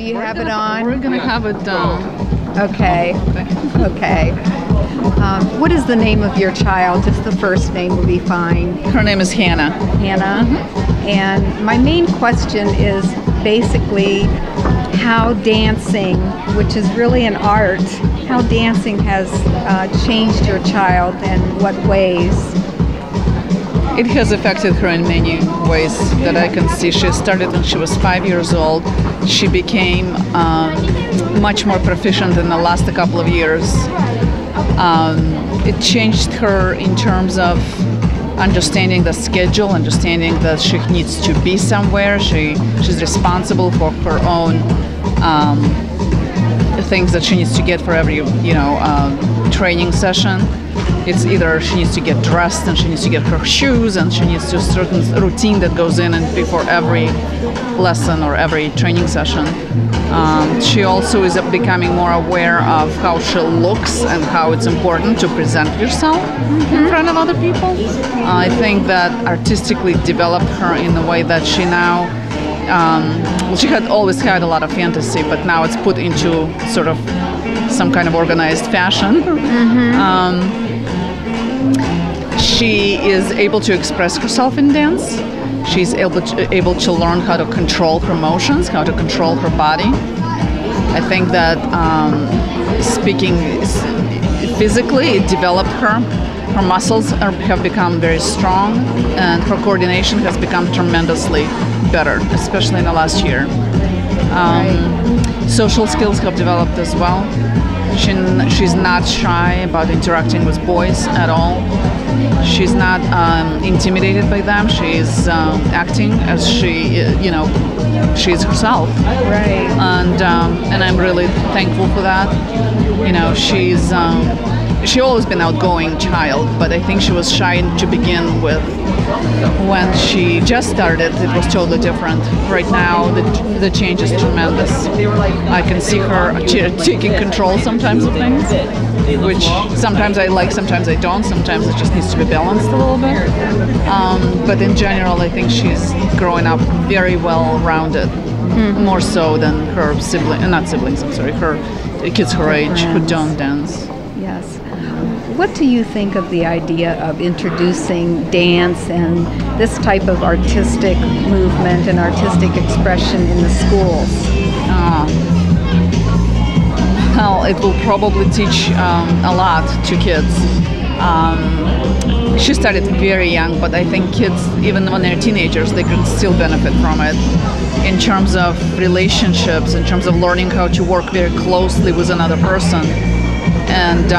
Do you have it on? We're gonna have it done. Okay. Okay. What is the name of your child? Just the first name will be fine. Her name is Hannah. Hannah. And my main question is basically how dancing, which is really an art, how dancing has changed your child and what ways? It has affected her in many ways that I can see. She started when she was 5 years old. She became much more proficient in the last couple of years. It changed her in terms of understanding the schedule, understanding that she needs to be somewhere. She's responsible for her own things that she needs to get for every training session. It's either she needs to get dressed and she needs to get her shoes and she needs to a certain routine that goes in and before every lesson or every training session. She also is becoming more aware of how she looks and how it's important to present yourself in front of other people. I think that artistically developed her in the way that she now, she had always had a lot of fantasy, but now it's put into sort of some kind of organized fashion. She is able to express herself in dance. She's able to learn how to control her emotions, how to control her body. I think that speaking physically, it developed her. Her muscles have become very strong, and her coordination has become tremendously better, especially in the last year. Social skills have developed as well. She's not shy about interacting with boys at all. She's not intimidated by them. She's acting as she's herself. Right. And I'm really thankful for that. She's always been an outgoing child, but I think she was shy to begin with. When she just started, it was totally different. Right now, the change is tremendous. I can see her taking control sometimes of things, which sometimes I like, sometimes I don't. Sometimes it just needs to be balanced a little bit. But in general, I think she's growing up very well-rounded, more so than her her kids her age who don't dance. Yes. What do you think of the idea of introducing dance and this type of artistic movement and artistic expression in the schools? Well, it will probably teach a lot to kids. She started very young, but I think kids, even when they're teenagers, they can still benefit from it in terms of relationships, in terms of learning how to work very closely with another person, and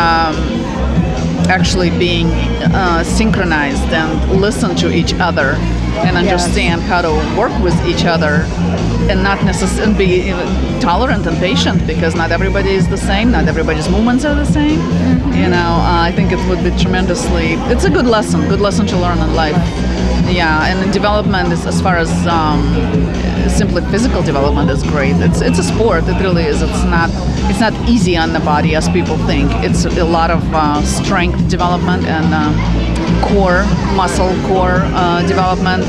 actually being synchronized and listen to each other and understand how to work with each other and not necessarily be tolerant and patient, because not everybody is the same, not everybody's movements are the same. I think it would be it's a good lesson to learn in life. Yeah, and the development is, as far as simply physical development, is great. It's a sport. It really is. It's not easy on the body as people think. It's a lot of strength development and muscle core development.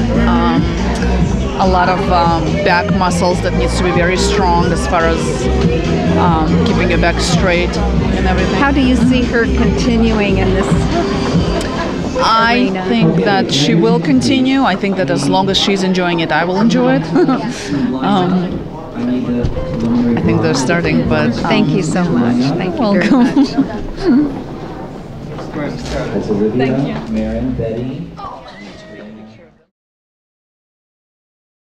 A lot of back muscles that needs to be very strong as far as keeping your back straight and everything. How do you see her continuing in this I think that she will continue. I think that as long as she's enjoying it, I will enjoy it. I think they're starting, but... Thank you so much. Thank you very much. Thank you. Maren, Betty.